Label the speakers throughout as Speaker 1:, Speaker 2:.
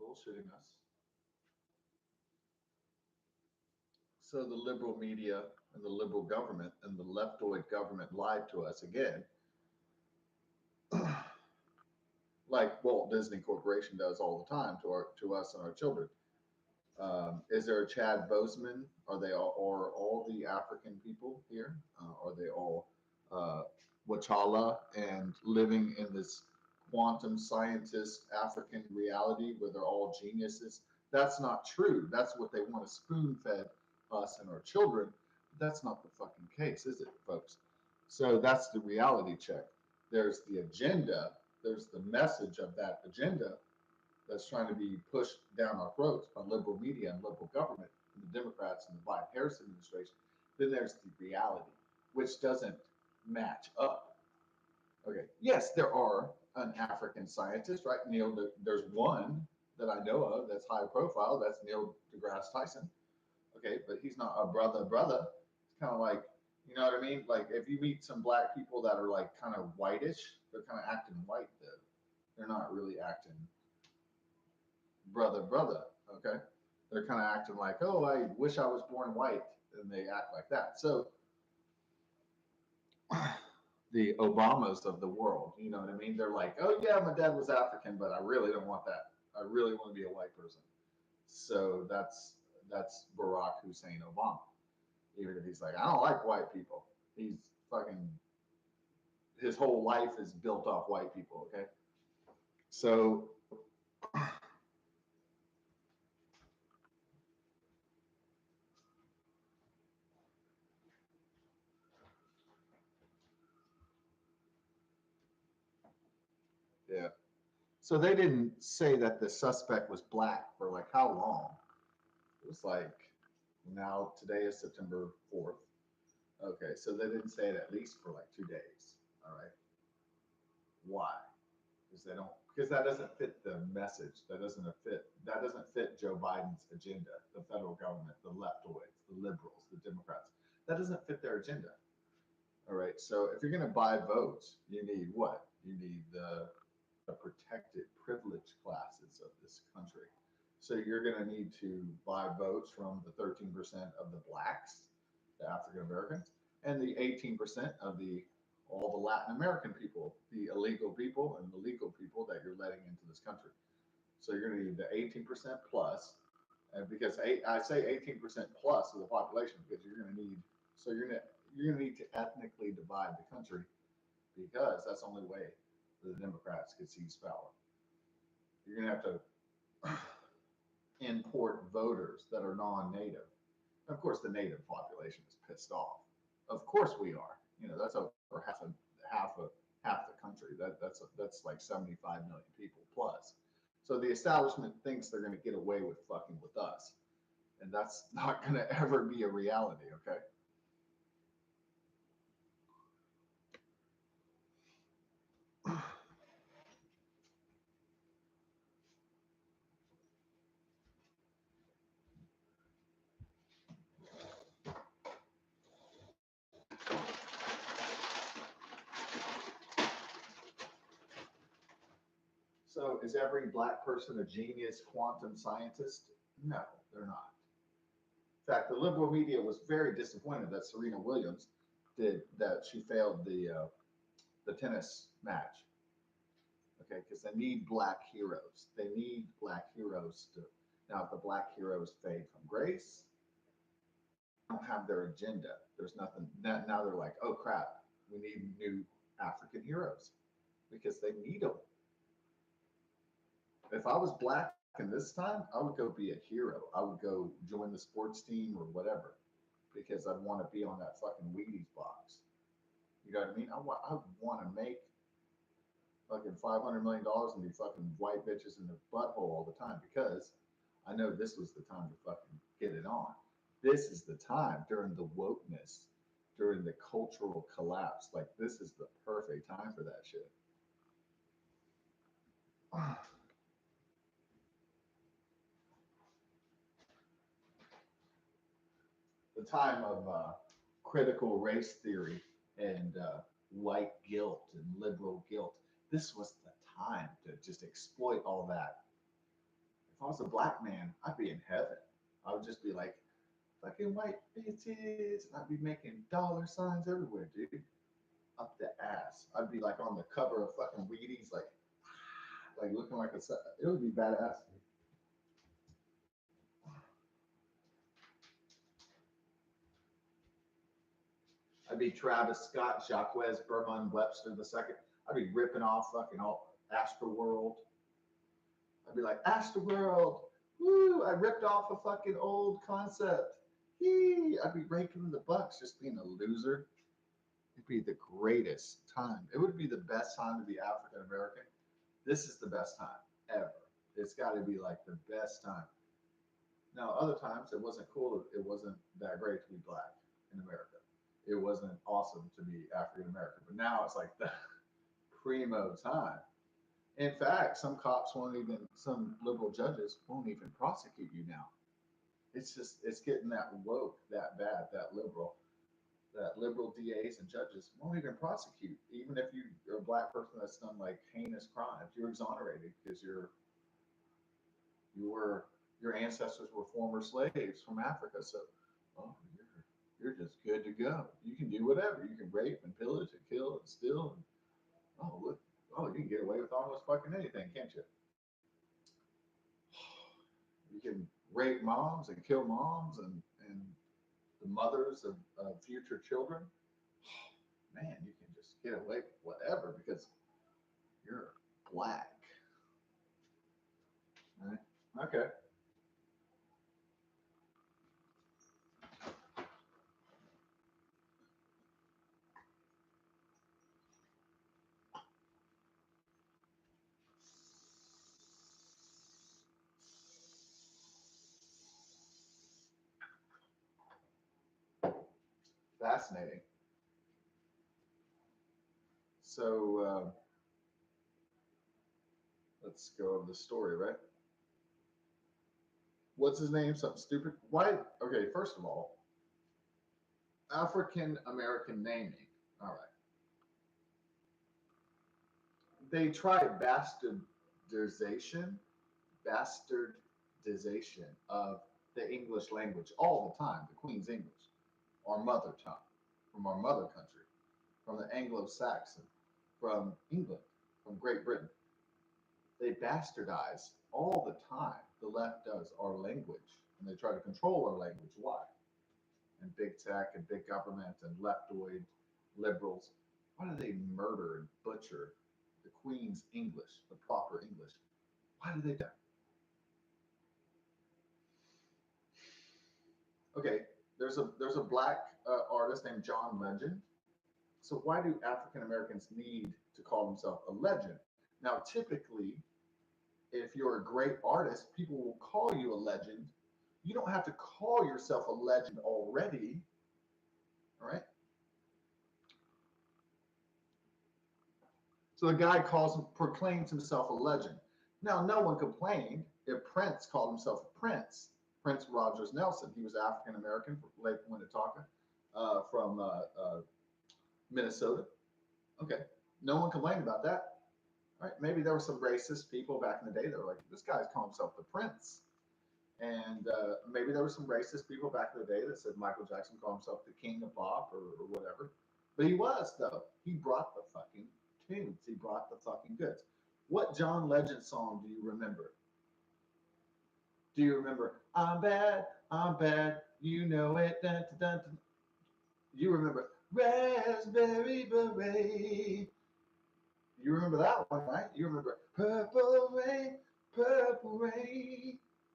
Speaker 1: bullshitting us. So the liberal media and the liberal government and the leftoid government lied to us again, like Walt Disney Corporation does all the time to us and our children. Is there a Chad Boseman? Are they all the African people here? Are they all uh, Wachala and living in this quantum scientist African reality where they're all geniuses? That's not true. That's what they want to spoon fed us and our children. That's not the fucking case, is it, folks? So that's the reality check. There's the agenda, there's the message of that agenda that's trying to be pushed down our throats by liberal media and liberal government and the Democrats and the Biden Harris administration. Then there's the reality, which doesn't match up. Okay, yes, there are an African scientist, right? There's one that I know of that's high profile. That's Neil deGrasse Tyson. Okay, but he's not a brother. It's kind of like, you know what I mean? Like if you meet some black people that are like kind of whitish, they're kind of acting white though. They're not really acting brother. Okay, they're kind of acting like, oh, I wish I was born white, and they act like that. So the Obamas of the world, you know what I mean? They're like, oh yeah, my dad was African, but I really don't want that. I really want to be a white person. So that's Barack Hussein Obama. Even if he's like, I don't like white people. He's fucking his whole life is built off white people. Okay, so yeah. So they didn't say that the suspect was black for like how long? It was like now today is September 4th. Okay, so they didn't say it at least for like 2 days. All right. Why? Because they don't because that doesn't fit the message. That doesn't fit Joe Biden's agenda, the federal government, the leftoids, the liberals, the Democrats. That doesn't fit their agenda. All right. So if you're gonna buy votes, you need what? You need the protected privileged classes of this country. So you're going to need to buy votes from the 13% of the blacks, the African Americans, and the 18% of the all the Latin American people, the illegal people and the legal people that you're letting into this country. So you're going to need the 18% plus, and because I say 18% plus of the population because you're going to need so you're going to need to ethnically divide the country because that's the only way the Democrats could seize power. You're going to have to import voters that are non-native. Of course, the native population is pissed off. Of course, we are. You know, that's over half the country. That's like 75 million people plus. So the establishment thinks they're going to get away with fucking with us, and that's not going to ever be a reality. Okay. So is every black person a genius quantum scientist? No, they're not. In fact, the liberal media was very disappointed that Serena Williams did that. She failed the tennis match. Okay, because they need black heroes. They need black heroes to. Now, if the black heroes fade from grace, they don't have their agenda. There's nothing. Now they're like, oh crap, we need new African heroes because they need them. If I was black in this time, I would go be a hero. I would go join the sports team or whatever because I'd want to be on that fucking Wheaties box. You know what I mean? I want to make fucking $500 million and be fucking white bitches in the butthole all the time because I know this was the time to fucking get it on. This is the time during the wokeness, during the cultural collapse. Like this is the perfect time for that shit. The time of critical race theory and white guilt and liberal guilt. This was the time to just exploit all that. I was a black man, I'd be in heaven. I would just be like, fucking white bitches. And I'd be making dollar signs everywhere, dude. Up the ass. I'd be like on the cover of fucking Wheaties, like looking like a. It would be badass. I'd be Travis Scott, Jacques Berman Webster the second. I'd be ripping off fucking all Astroworld. I'd be like, Astroworld, woo! I ripped off a fucking old concept. Yee! I'd be raking in the bucks, just being a loser. It'd be the greatest time. It would be the best time to be African American. This is the best time ever. It's got to be like the best time. Now, other times it wasn't cool. It wasn't that great to be black in America. It wasn't awesome to be African American. But now it's like the primo time. In fact, some cops won't even, some liberal judges won't even prosecute you now. It's just, it's getting that woke, that bad, that liberal DAs and judges won't even prosecute. Even if you're a black person that's done like heinous crimes, you're exonerated because your ancestors were former slaves from Africa. So, oh, you're just good to go. You can do whatever. You can rape and pillage and kill and steal. And, oh, look, oh, you can get away with almost fucking anything, can't you? You can rape moms and kill moms and the mothers of future children. Man, you can just get away with whatever because you're black. Right? Okay. Fascinating. So let's go over the story, right? What's his name? Something stupid? Why? Okay, first of all, African American naming. All right. They tried bastardization of the English language all the time, the Queen's English, our mother tongue, from our mother country, from the Anglo-Saxon, from England, from Great Britain. They bastardize all the time. The left does our language, and they try to control our language. Why? And big tech and big government and leftoid liberals. Why do they murder and butcher the Queen's English, the proper English? Why do they do that? Okay, there's a black artist named John Legend. So why do African Americans need to call themselves a legend? Now, typically, if you're a great artist, people will call you a legend. You don't have to call yourself a legend already, all right? So the guy proclaims himself a legend. Now, no one complained if Prince called himself a prince. Prince Rogers Nelson. He was African American, Lake Winnetonka, from Minnesota. Okay, no one complained about that. All right, maybe there were some racist people back in the day that were like, this guy's calling himself the Prince. And maybe there were some racist people back in the day that said Michael Jackson called himself the king of pop or whatever. But he was, though. He brought the fucking tunes. He brought the fucking goods. What John Legend song do you remember? Do you remember, I'm bad, you know it, dun, dun, dun, dun. You remember, Raspberry Beret. You remember that one, right? You remember, Purple Rain.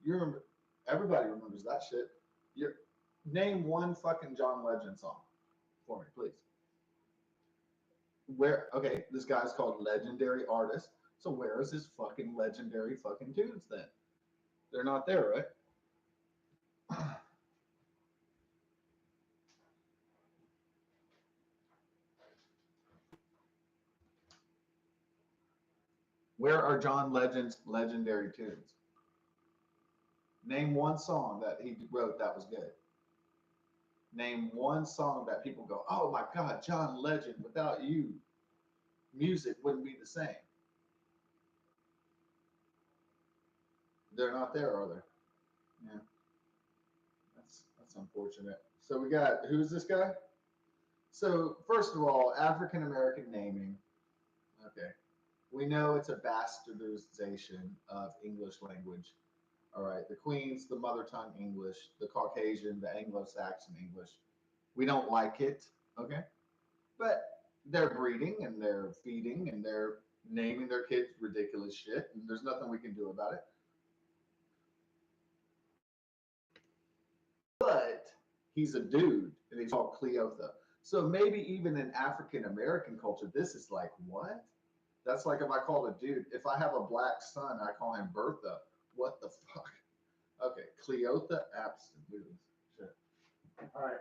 Speaker 1: You remember, everybody remembers that shit. You name one fucking John Legend song for me, please. Where, okay, this guy's called Legendary Artist. So where is his fucking legendary fucking tunes then? They're not there, right? Where are John Legend's legendary tunes? Name one song that he wrote that was good. Name one song that people go, oh my God, John Legend, without you, music wouldn't be the same. They're not there, are they? Yeah, that's unfortunate. So we got who's this guy? So first of all, African American naming. Okay, we know it's a bastardization of English language. All right, the Queen's the mother tongue English, the Caucasian, the Anglo-Saxon English. We don't like it. Okay, but they're breeding and they're feeding and they're naming their kids ridiculous shit, and there's nothing we can do about it. But he's a dude and he's called Cleotha. So maybe even in African American culture, this is like, what? That's like if I called a dude, if I have a black son, I call him Bertha. What the fuck? Okay, Cleotha Abston. Look at this shit. All right.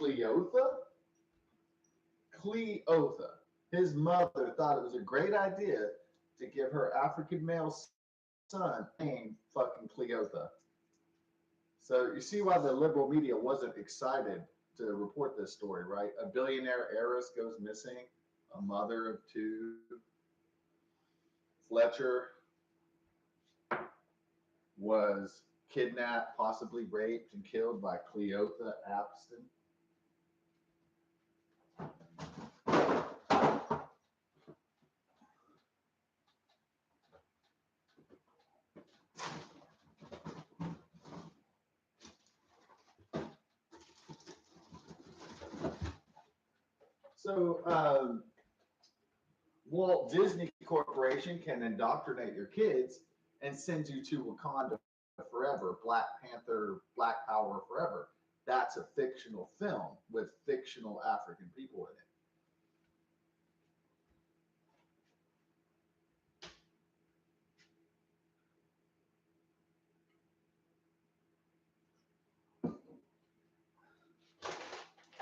Speaker 1: Cleotha? Cleotha. His mother thought it was a great idea to give her African male son named fucking Cleotha. So you see why the liberal media wasn't excited to report this story, right? A billionaire heiress goes missing, a mother of two. Fletcher was kidnapped, possibly raped, and killed by Cleotha Abston. So Walt Disney Corporation can indoctrinate your kids and send you to Wakanda forever, Black Panther, Black Power forever. That's a fictional film with fictional African people in it.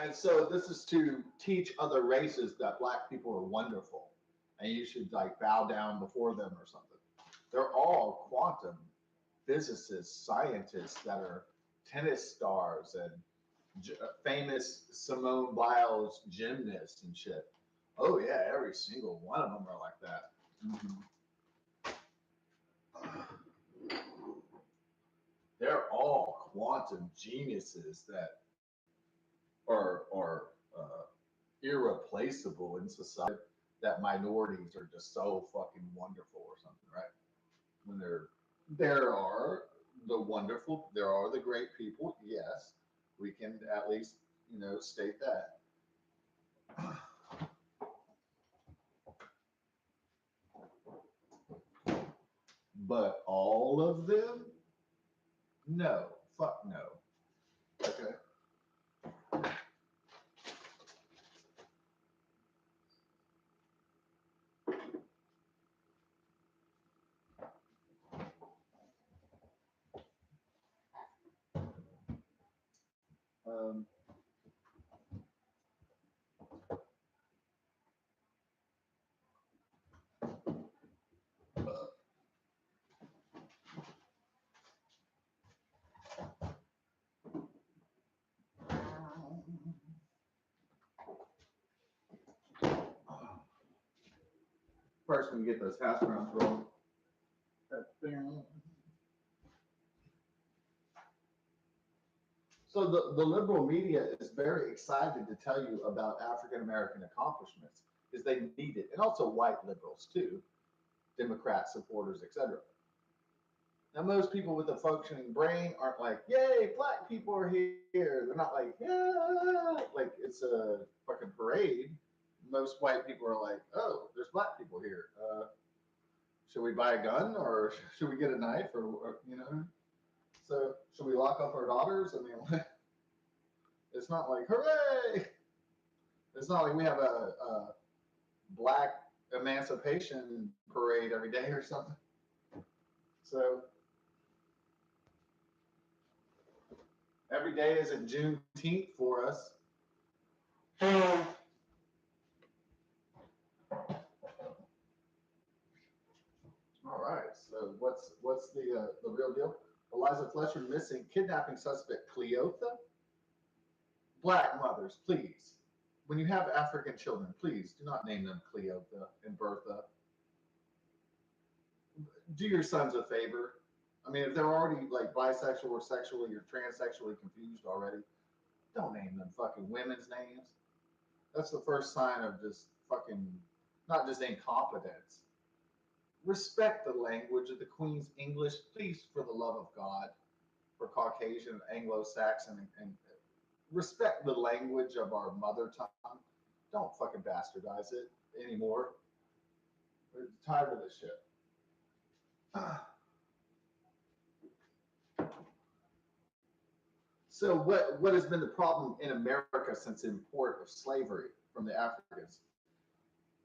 Speaker 1: And so this is to teach other races that black people are wonderful and you should like bow down before them or something. They're all quantum physicists, scientists that are tennis stars and famous Simone Biles gymnasts and shit. Oh yeah, every single one of them are like that. Mm-hmm. They're all quantum geniuses that are irreplaceable in society. That minorities are just so fucking wonderful or something, right? When there are the wonderful, there are the great people. Yes, we can at least state that. But all of them, no, fuck no. Okay. Um, First, we get those hash browns rolling. So the liberal media is very excited to tell you about African American accomplishments because they need it, and also white liberals too, Democrat supporters, etc. Now, most people with a functioning brain aren't like, "Yay, black people are here." They're not like, "Yeah," like it's a fucking parade. Most white people are like, "Oh, there's black people here. Should we buy a gun or should we get a knife or you know?" So, should we lock up our daughters? I mean, it's not like hooray. It's not like we have a black emancipation parade every day or something. So every day isn't Juneteenth for us. All right. So what's the real deal? Eliza Fletcher missing, kidnapping suspect Cleotha. Black mothers, please. When you have African children, please do not name them Cleotha and Bertha. Do your sons a favor. I mean, if they're already like bisexual or sexually or transsexually confused already, don't name them fucking women's names. That's the first sign of just fucking not just incompetence. Respect the language of the Queen's English, please, for the love of God, for Caucasian, Anglo-Saxon, and respect the language of our mother tongue. Don't fucking bastardize it anymore. We're tired of this shit. So what has been the problem in America since import of slavery from the Africans?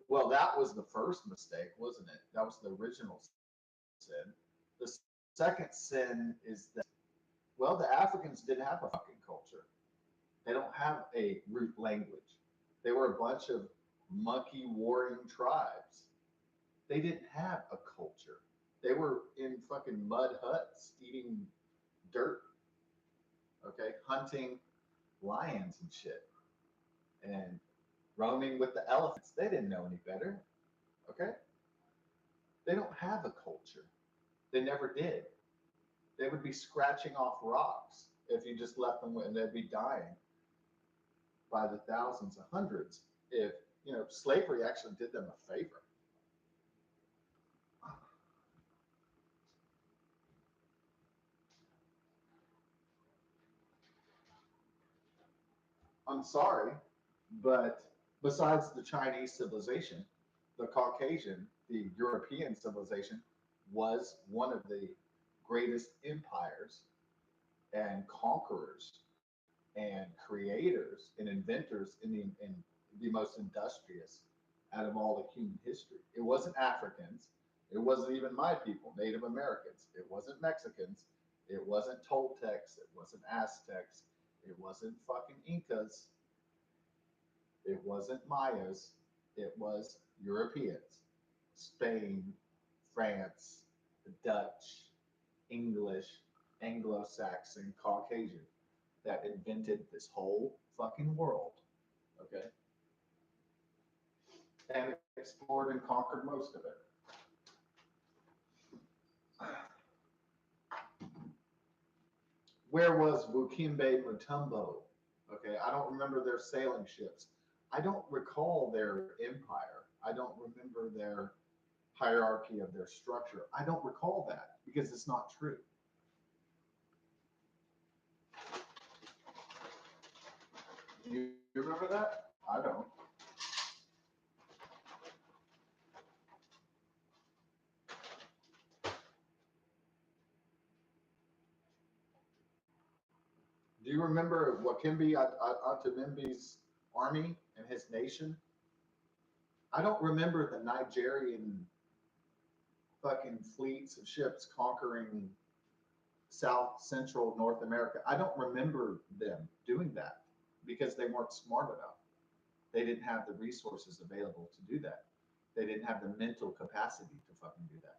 Speaker 1: Well, that was the first mistake, wasn't it? That was the original sin. The second sin is that, well, the Africans didn't have a fucking culture. They don't have a root language. They were a bunch of monkey warring tribes. They didn't have a culture. They were in fucking mud huts eating dirt, okay, hunting lions and shit, and roaming with the elephants. They didn't know any better, okay? They don't have a culture. They never did. They would be scratching off rocks if you just left them, and they'd be dying by the thousands and hundreds if, you know, slavery actually did them a favor. I'm sorry, but besides the Chinese civilization, the Caucasian, the European civilization was one of the greatest empires and conquerors and creators and inventors in the most industrious out of all of human history. It wasn't Africans. It wasn't even my people, Native Americans. It wasn't Mexicans. It wasn't Toltecs. It wasn't Aztecs. It wasn't fucking Incas. It wasn't Mayas. It was Europeans. Spain, France, the Dutch, English, Anglo-Saxon, Caucasian that invented this whole fucking world. Okay. And explored and conquered most of it. Where was Bukimbe Mutombo? Okay, I don't remember their sailing ships. I don't recall their empire. I don't remember their hierarchy of their structure. I don't recall that because it's not true. Do you remember that? I don't. Do you remember Wakimbi Atumimbi's army and his nation? I don't remember the Nigerian fucking fleets of ships conquering South Central North America. I don't remember them doing that because they weren't smart enough. They didn't have the resources available to do that. They didn't have the mental capacity to fucking do that.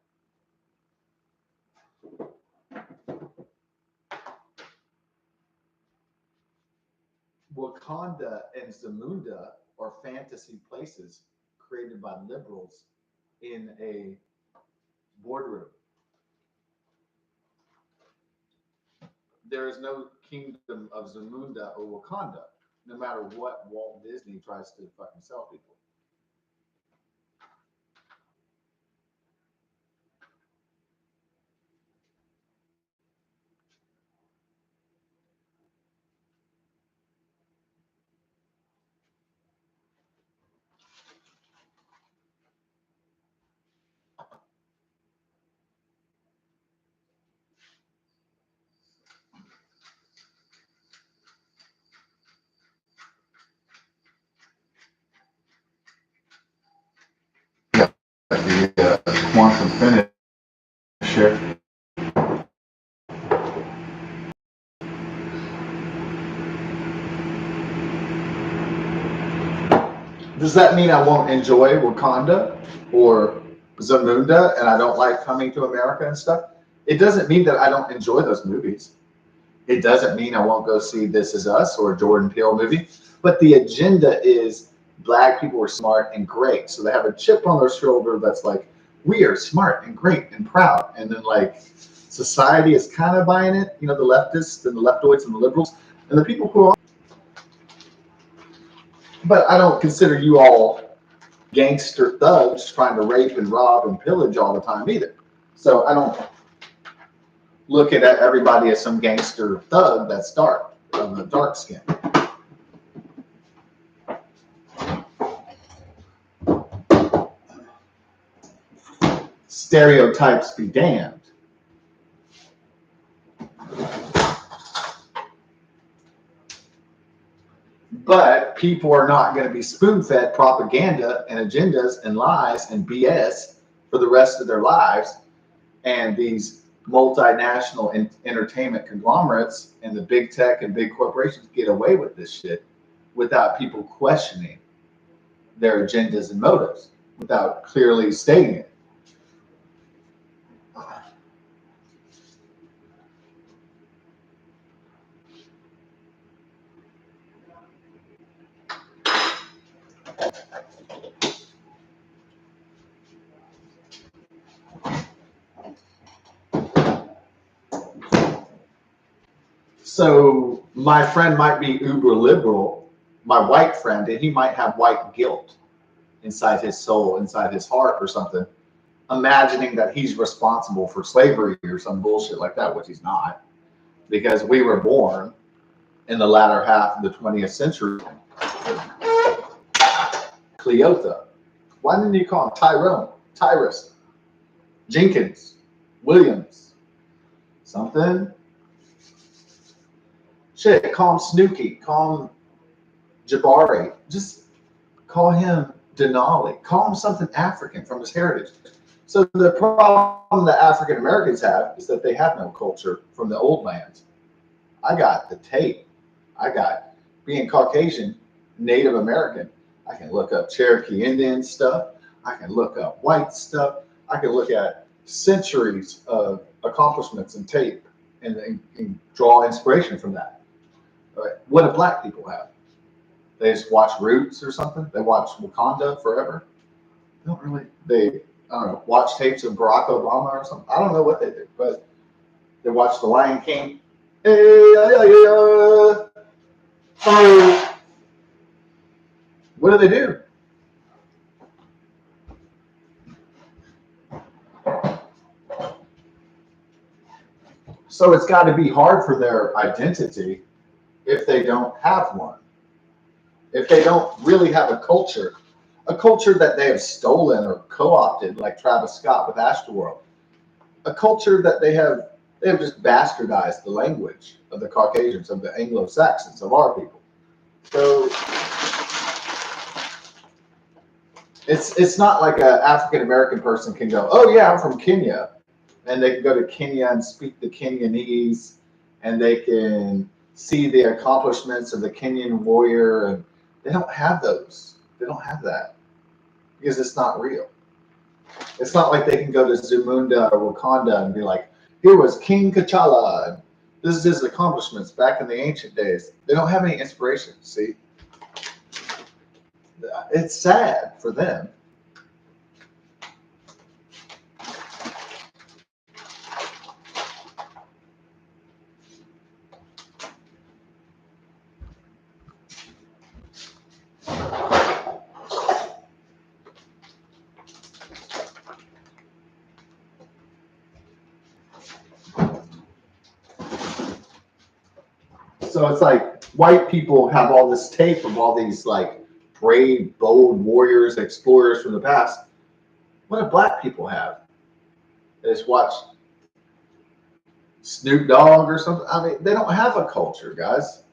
Speaker 1: Wakanda and Zamunda are fantasy places created by liberals in a boardroom. There is no kingdom of Zamunda or Wakanda, no matter what Walt Disney tries to fucking sell people. the quantum finish here. Does that mean I won't enjoy Wakanda or Zamunda and I don't like coming to America and stuff? It doesn't mean that I don't enjoy those movies. It doesn't mean I won't go see This Is Us or a Jordan Peele movie. But the agenda is black people are smart and great. So they have a chip on their shoulder that's like, we are smart and great and proud. And then like society is kind of buying it, you know, the leftists and the leftoids and the liberals and the people who are. But I don't consider you all gangster thugs trying to rape and rob and pillage all the time either. So I don't look at everybody as some gangster thug that's dark, dark skin. Stereotypes be damned. But people are not going to be spoon-fed propaganda and agendas and lies and BS for the rest of their lives. And these multinational entertainment conglomerates and the big tech and big corporations get away with this shit without people questioning their agendas and motives, without clearly stating it. So my friend might be uber liberal, my white friend, and he might have white guilt inside his soul, inside his heart or something, imagining that he's responsible for slavery or some bullshit like that, which he's not, because we were born in the latter half of the 20th century. Cleotha. Why didn't you call him Tyrone, Tyrus, Jenkins, Williams, something? Shit, call him Snooky, call him Jabari, just call him Denali, call him something African from his heritage. So the problem that African Americans have is that they have no culture from the old lands. I got the tape. I got being Caucasian, Native American. I can look up Cherokee Indian stuff. I can look up white stuff. I can look at centuries of accomplishments and tape and draw inspiration from that. Right? What do black people have? They just watch Roots or something. They watch Wakanda Forever. They don't really. They I don't know. Watch tapes of Barack Obama or something. I don't know what they do, but they watch The Lion King. What do they do? So it's got to be hard for their identity if they don't have one. If they don't really have a culture that they have stolen or co-opted, like Travis Scott with Astroworld, a culture that they have just bastardized the language of the Caucasians, of the Anglo-Saxons, of our people. So it's not like an African American person can go, oh yeah, I'm from Kenya, and they can go to Kenya and speak the Kenyanese, and they can see the accomplishments of the Kenyan warrior, and they don't have those. They don't have that because it's not real. It's not like they can go to Zamunda or Wakanda and be like, here was King T'Challa, and this is his accomplishments back in the ancient days. They don't have any inspiration, see? It's sad for them. So it's like white people have all this tape of all these like brave, bold warriors, explorers from the past. What do black people have? They just watch Snoop Dogg or something. I mean, they don't have a culture, guys.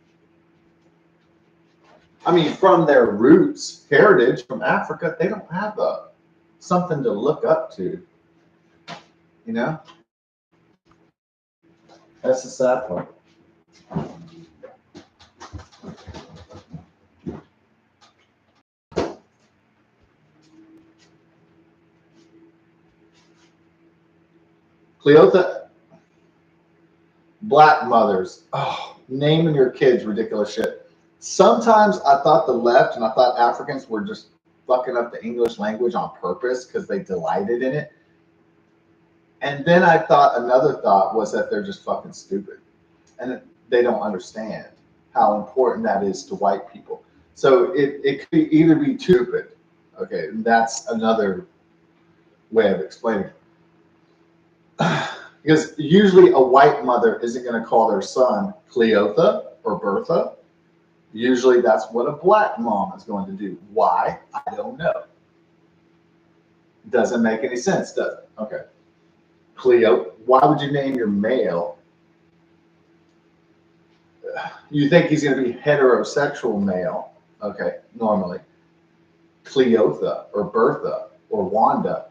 Speaker 1: I mean, from their roots, heritage from Africa, they don't have a something to look up to, you know? That's the sad part. Cleotha, black mothers. Oh, naming your kids ridiculous shit. Sometimes I thought the left and I thought Africans were just fucking up the English language on purpose because they delighted in it. And then I thought another thought was that they're just fucking stupid and they don't understand how important that is to white people. So it could either be stupid. Okay, that's another way of explaining it. Because usually a white mother isn't going to call their son Cleotha or Bertha. Usually that's what a black mom is going to do. Why? I don't know. Doesn't make any sense, does it? Okay. Cleo, why would you name your male? You think he's going to be heterosexual male. Okay, normally. Cleotha or Bertha or Wanda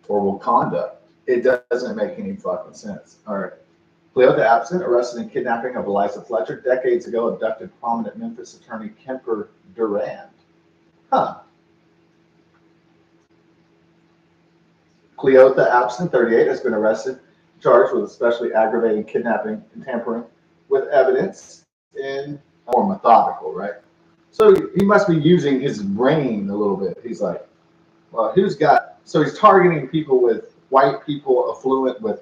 Speaker 1: or Wakanda. It doesn't make any fucking sense. All right. Cleotha Abston, arrested in kidnapping of Eliza Fletcher, decades ago abducted prominent Memphis attorney Kemper Durand. Huh. Cleotha Abston, 38, has been arrested, charged with especially aggravated kidnapping and tampering with evidence in more methodical, right? So he must be using his brain a little bit. He's like, well, who's got, so he's targeting people with white people affluent with.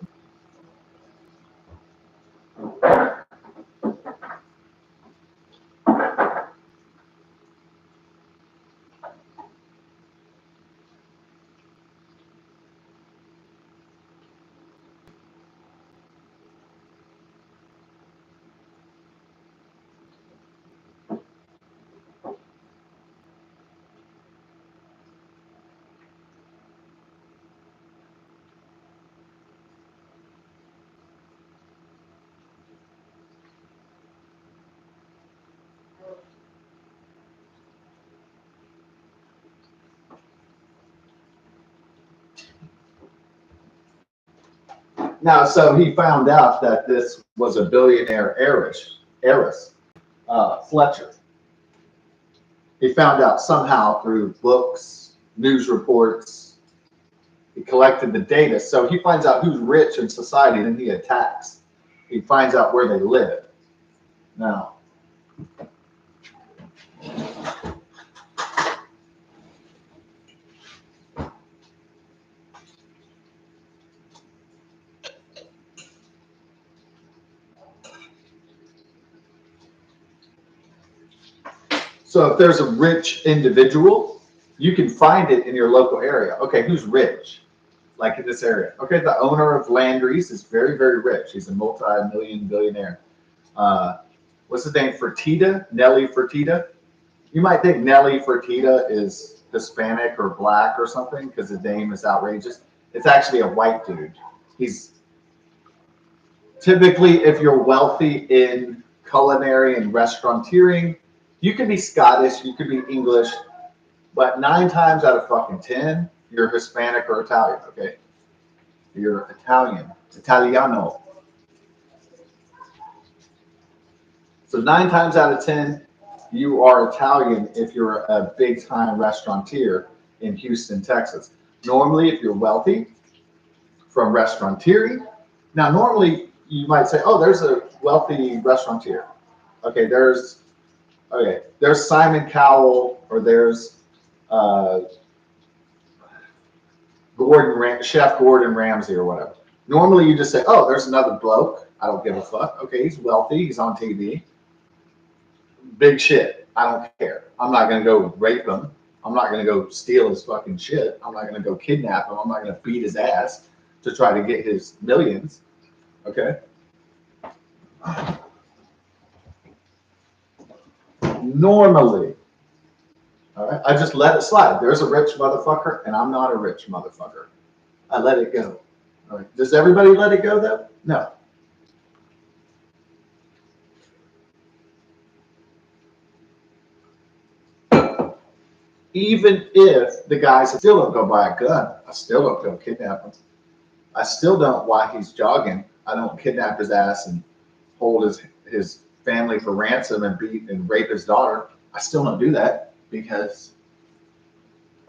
Speaker 1: Now, so he found out that this was a billionaire heiress, Fletcher. He found out somehow through books, news reports. He collected the data. So he finds out who's rich in society, and he attacks. He finds out where they live. Now, so if there's a rich individual, you can find it in your local area. Okay, who's rich? Like in this area. Okay, the owner of Landry's is very, very rich. He's a multi-million billionaire. What's his name? Fertitta? Nelly Fertitta? You might think Nelly Fertitta is Hispanic or black or something because his name is outrageous. It's actually a white dude. He's typically, if you're wealthy in culinary and restauranteering, you can be Scottish, you could be English, but 9 times out of fucking 10, you're Hispanic or Italian, okay? You're Italian, Italiano. So 9 times out of 10, you are Italian if you're a big time restaurateur in Houston, Texas. Normally, if you're wealthy from restaurateuring, now normally you might say, oh, there's a wealthy restaurateur. Okay, there's Simon Cowell, or there's Chef Gordon Ramsay or whatever. Normally you just say, oh, there's another bloke. I don't give a fuck. Okay, he's wealthy. He's on TV. Big shit. I don't care. I'm not going to go rape him. I'm not going to go steal his fucking shit. I'm not going to go kidnap him. I'm not going to beat his ass to try to get his millions. Okay? Normally. All right? I just let it slide. There's a rich motherfucker, and I'm not a rich motherfucker. I let it go. All right? Does everybody let it go, though? No. Even if the guys still don't go buy a gun, I still don't go kidnap him. I still don't, while he's jogging, I don't kidnap his ass and hold his family for ransom and beat and rape his daughter. I still don't do that because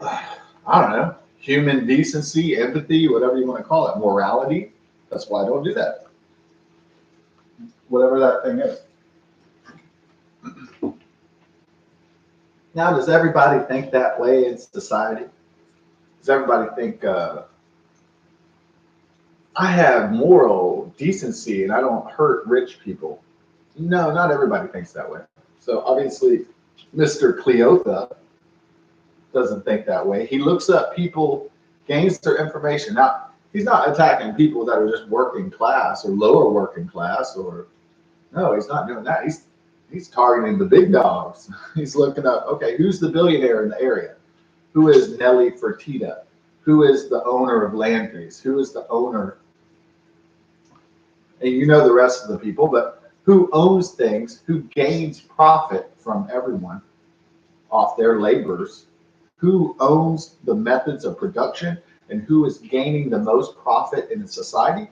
Speaker 1: I don't know, human decency, empathy, whatever you want to call it, morality. That's why I don't do that. Whatever that thing is. Now, does everybody think that way in society? Does everybody think I have moral decency and I don't hurt rich people? No, not everybody thinks that way. So obviously, Mr. Cleotha doesn't think that way. He looks up people, gains their information. Now, he's not attacking people that are just working class or lower working class, or no, he's not doing that. He's targeting the big dogs. He's looking up, okay, who's the billionaire in the area? Who is Nelly Fertitta? Who is the owner of Landry's? Who is the owner? And you know the rest of the people, but who owns things, who gains profit from everyone off their labors, who owns the methods of production, and who is gaining the most profit in society.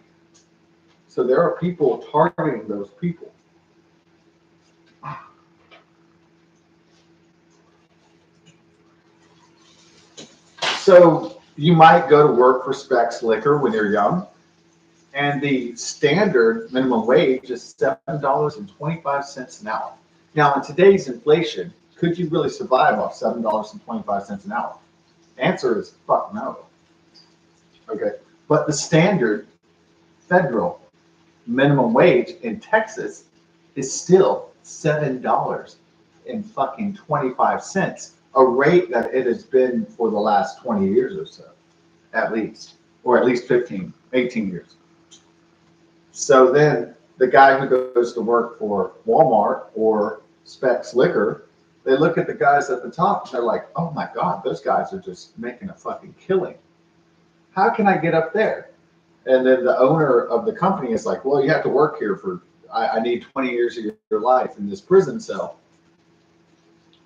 Speaker 1: So there are people targeting those people. So you might go to work for Specs Liquor when you're young, and the standard minimum wage is $7.25 an hour. Now, in today's inflation, could you really survive off $7.25 an hour? Answer is fuck no. Okay, but the standard federal minimum wage in Texas is still $7 and fucking 25 cents, a rate that it has been for the last 20 years or so, at least, or at least 15, 18 years. So then the guy who goes to work for Walmart or Specs Liquor, they look at the guys at the top and they're like, oh my God, those guys are just making a fucking killing. How can I get up there? And then the owner of the company is like, well, you have to work here for, I need 20 years of your life in this prison cell,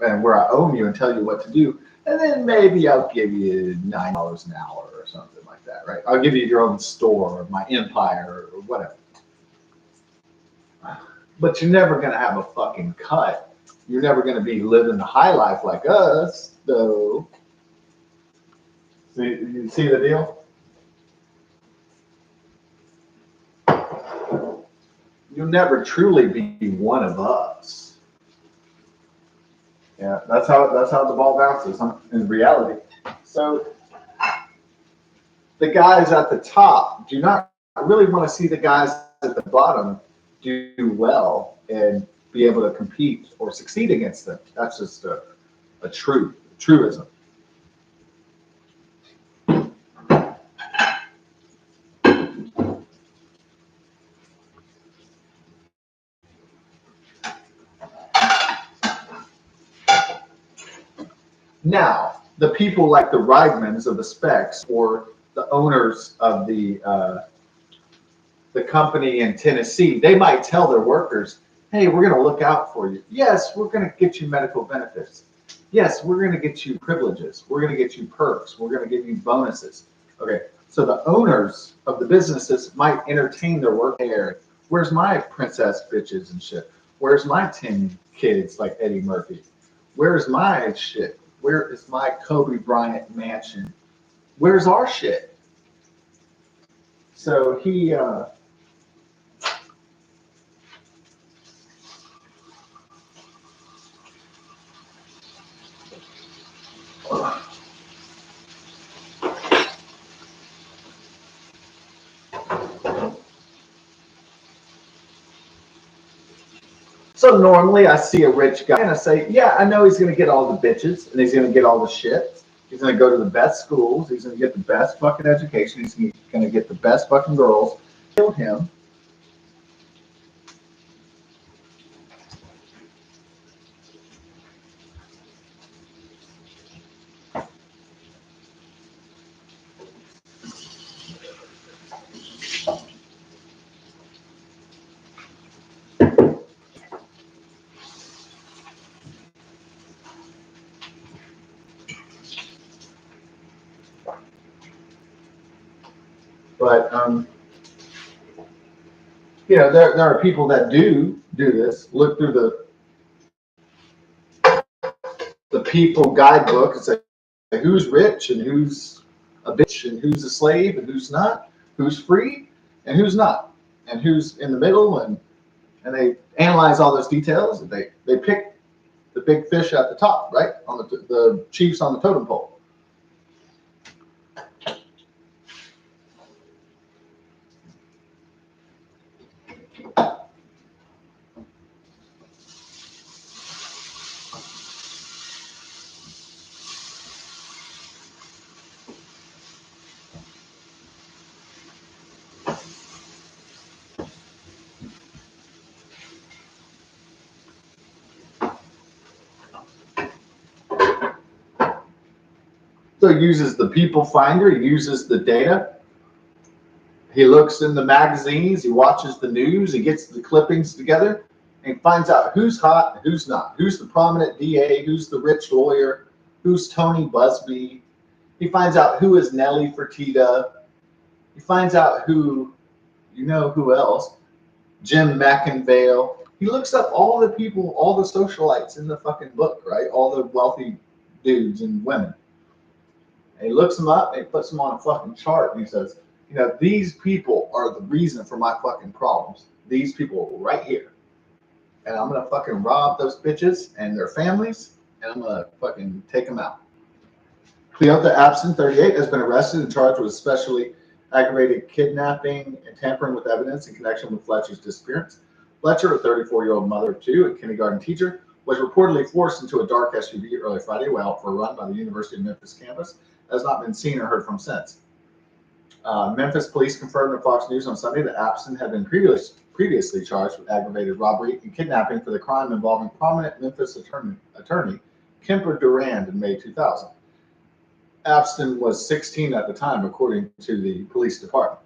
Speaker 1: and where I own you and tell you what to do. And then maybe I'll give you $9 an hour or something like that, right? I'll give you your own store or my empire or whatever. But you're never going to have a fucking cut. You're never going to be living the high life like us, though. See, you see the deal? You'll never truly be one of us. Yeah, that's how the ball bounces in reality. So the guys at the top do not really want to see the guys at the bottom do well and be able to compete or succeed against them. That's just a truism. Now, the people like the Reidmans of the Specs or the owners of the company in Tennessee, they might tell their workers, hey, we're going to look out for you. Yes, we're going to get you medical benefits. Yes, we're going to get you privileges. We're going to get you perks. We're going to give you bonuses. Okay, so the owners of the businesses might entertain their work here. Where's my princess bitches and shit? Where's my 10 kids like Eddie Murphy? Where's my shit? Where is my Kobe Bryant mansion? Where's our shit? So he, so normally I see a rich guy and I say, yeah, I know he's going to get all the bitches and he's going to get all the shit. He's going to go to the best schools. He's going to get the best fucking education. He's going to get the best fucking girls. Kill him. But there are people that do this. Look through the people guidebook and say who's rich and who's a bitch and who's a slave and who's not, who's free and who's not, and who's in the middle, and they analyze all those details and they pick the big fish at the top, right, on the chiefs on the totem pole. So he uses the people finder, he uses the data. He looks in the magazines, he watches the news, he gets the clippings together, and he finds out who's hot and who's not. Who's the prominent DA, who's the rich lawyer, who's Tony Busby. He finds out who is Nellie Fertitta. He finds out who else, Jim McInvale. He looks up all the people, all the socialites in the fucking book, right? All the wealthy dudes and women. And he looks them up and he puts them on a fucking chart and he says, these people are the reason for my fucking problems. These people right here. And I'm going to fucking rob those bitches and their families, and I'm going to fucking take them out. Cleotha Abston, 38, has been arrested and charged with especially aggravated kidnapping and tampering with evidence in connection with Fletcher's disappearance. Fletcher, a 34-year-old mother of two, a kindergarten teacher, was reportedly forced into a dark SUV early Friday while out for a run by the University of Memphis campus. Has not been seen or heard from since. Memphis police confirmed to Fox News on Sunday that Abston had been previously charged with aggravated robbery and kidnapping for the crime involving prominent Memphis attorney Kemper Durand in May 2000. Abston was 16 at the time, according to the police department.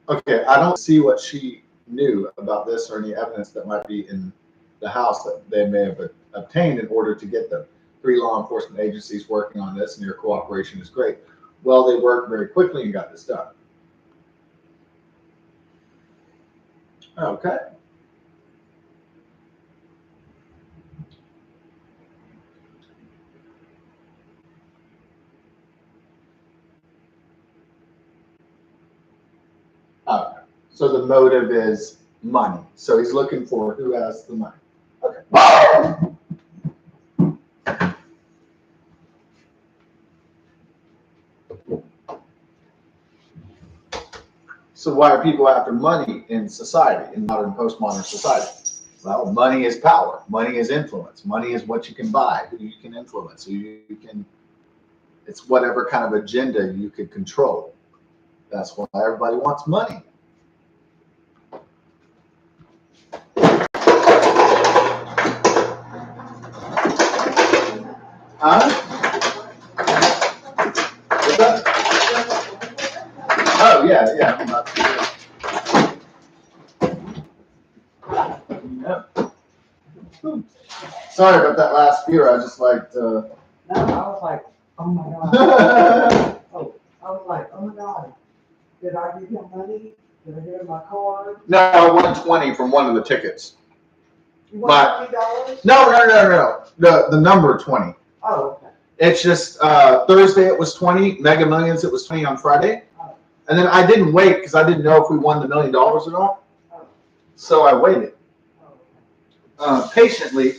Speaker 1: Okay, I don't see what she knew about this or any evidence that might be in the house that they may have obtained in order to get them. 3 law enforcement agencies working on this, and your cooperation is great. Well, they worked very quickly and got this done. Okay. Okay. So the motive is money. So he's looking for who has the money. Okay. So why are people after money in society, in modern postmodern society? Well, money is power. Money is influence. Money is what you can buy, who you can influence, who you can. It's whatever kind of agenda you could control. That's why everybody wants money. Huh? What's that? Oh yeah. I'm about to yeah. Sorry about that last fear. I just liked.
Speaker 2: No, I was like, oh my god. I was like, oh my god. Did I give him money? Did I give him my card?
Speaker 1: No, I won 20 from one of the tickets.
Speaker 2: You won $20?
Speaker 1: No. The number 20.
Speaker 2: Oh, okay.
Speaker 1: It's just Thursday it was 20, Mega Millions it was 20 on Friday.
Speaker 2: Oh.
Speaker 1: And then I didn't wait because I didn't know if we won the $1 million or not.
Speaker 2: Oh.
Speaker 1: So I waited. Patiently.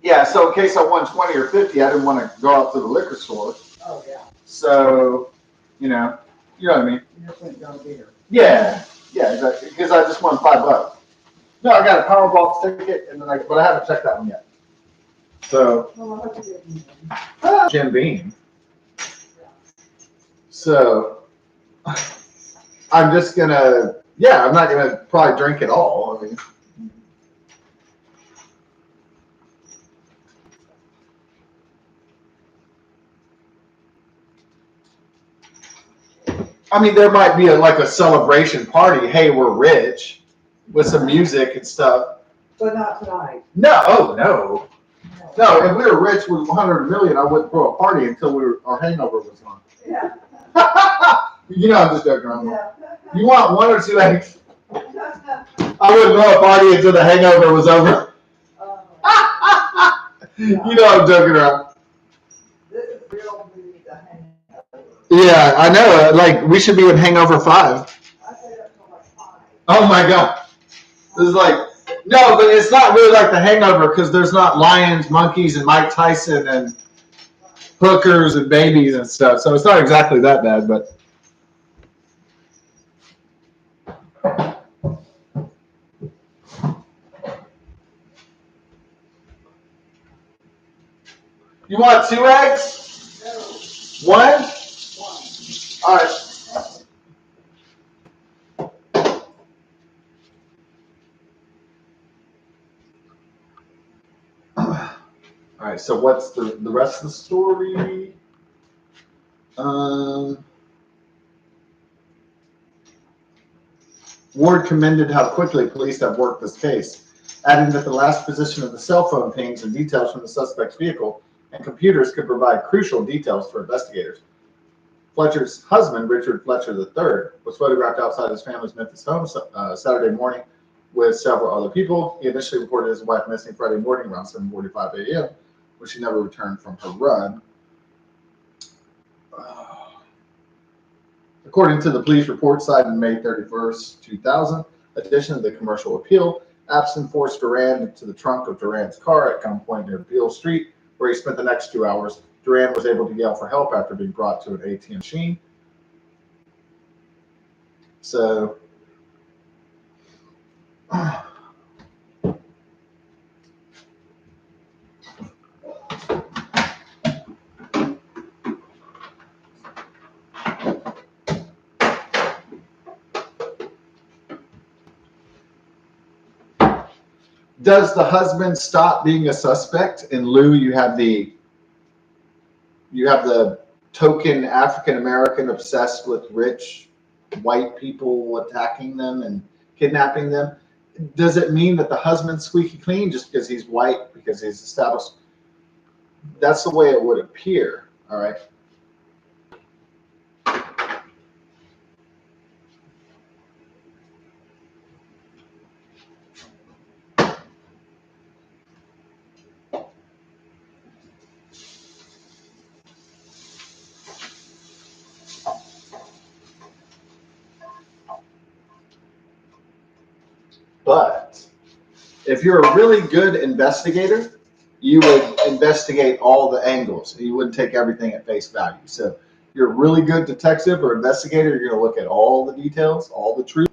Speaker 1: Yeah, so in case I won 20 or 50, I didn't want to go out to the liquor store.
Speaker 2: Oh, yeah.
Speaker 1: So, you know what I mean?
Speaker 2: You just went down there.
Speaker 1: Yeah, exactly. Because I just won $5. No, I got a Powerball ticket, but I haven't checked that one yet. So, Jim Beam. So, I'm just gonna. Yeah, I'm not gonna probably drink at all. I mean, there might be a celebration party. Hey, we're rich, with some music and stuff.
Speaker 2: But not tonight.
Speaker 1: No. If we were rich with 100 million, I wouldn't throw a party until our hangover was gone.
Speaker 2: Yeah.
Speaker 1: You know I'm just joking around.
Speaker 2: Yeah.
Speaker 1: You want 1 or 2 eggs? I wouldn't throw a party until the hangover was over. You know I'm joking around.
Speaker 2: This is real movie to hang over.
Speaker 1: Yeah, I know. Like, we should be in Hangover 5.
Speaker 2: I stayed up till like 5.
Speaker 1: Oh my God. This is like, no, but it's not really like the Hangover because there's not lions, monkeys, and Mike Tyson and hookers and babies and stuff. So it's not exactly that bad, but. You want 2 eggs? 1? All right. All right, so what's the rest of the story? Ward commended how quickly police have worked this case, adding that the last position of the cell phone pings and details from the suspect's vehicle and computers could provide crucial details for investigators. Fletcher's husband, Richard Fletcher III, was photographed outside his family's Memphis home Saturday morning with several other people. He initially reported his wife missing Friday morning around 7:45 a.m., when she never returned from her run. According to the police report cited May 31st, 2000, addition to the commercial appeal, Abston forced Duran into the trunk of Duran's car at gunpoint near Beale Street, where he spent the next 2 hours. Duran was able to yell for help after being brought to an ATM machine. So, does the husband stop being a suspect? In lieu, you have the token African American obsessed with rich white people attacking them and kidnapping them. Does it mean that the husband's squeaky clean just because he's white, because he's established? That's the way it would appear. All right. But if you're a really good investigator, you would investigate all the angles. You wouldn't take everything at face value. So you're a really good detective or investigator, you're going to look at all the details, all the truth,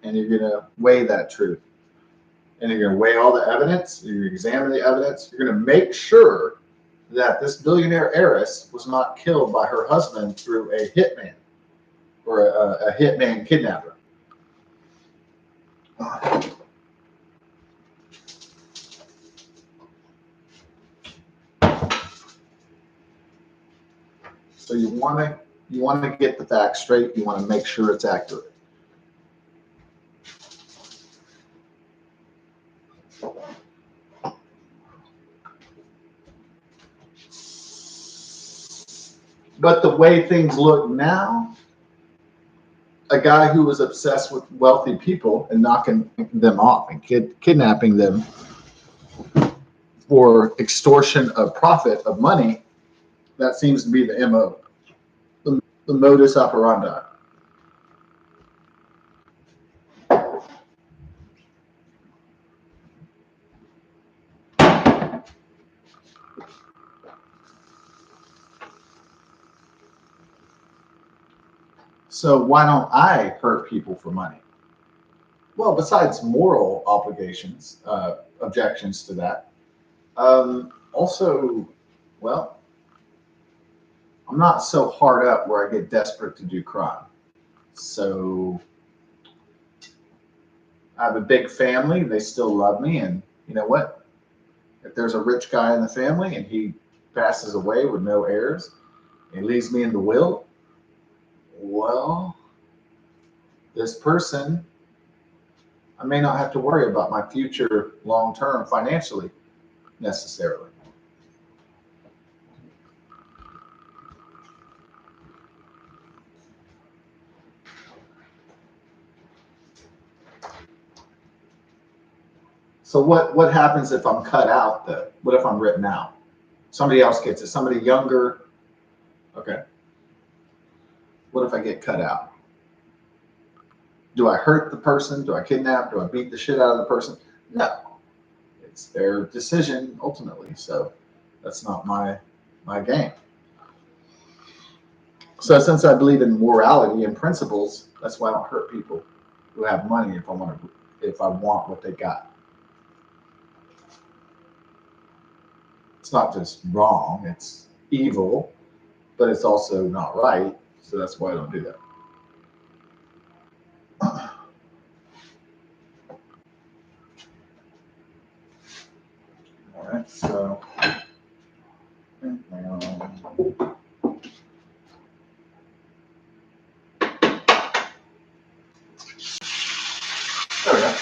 Speaker 1: and you're going to weigh that truth. And you're going to weigh all the evidence, you're going to examine the evidence, you're going to make sure that this billionaire heiress was not killed by her husband through a hitman or a hitman kidnapper. So you want to get the facts straight. You want to make sure it's accurate. But the way things look now, a guy who was obsessed with wealthy people and knocking them off and kidnapping them for extortion of profit of money, that seems to be the MO, the modus operandi. So why don't I hurt people for money? Well, besides moral obligations, objections to that, also, well, I'm not so hard up where I get desperate to do crime. So I have a big family. They still love me. And you know what? If there's a rich guy in the family and he passes away with no heirs, and he leaves me in the will, well, this person, I may not have to worry about my future long-term financially necessarily. So what happens if I'm cut out though? What if I'm written out? Somebody else gets it. Somebody younger. Okay. What if I get cut out? Do I hurt the person? Do I kidnap? Do I beat the shit out of the person? No. It's their decision ultimately. So that's not my game. So since I believe in morality and principles, that's why I don't hurt people who have money if I want what they got. It's not just wrong, it's evil, but it's also not right. So that's why I don't do that. All right, so there we go.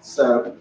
Speaker 1: So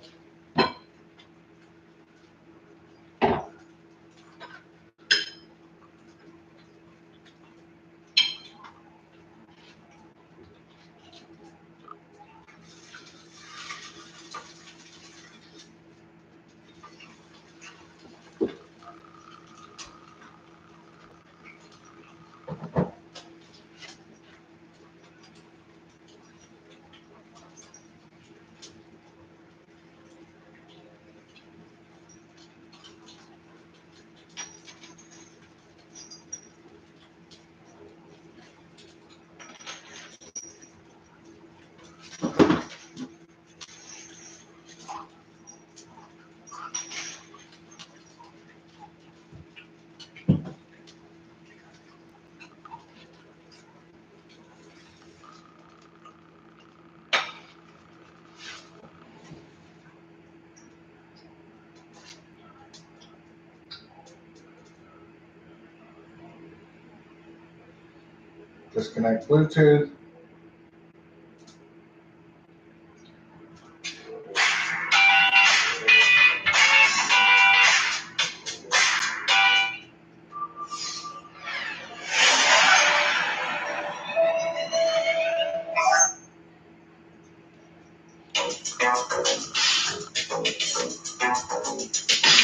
Speaker 1: disconnect Bluetooth.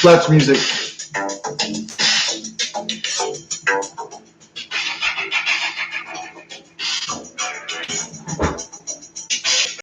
Speaker 1: Fletch music.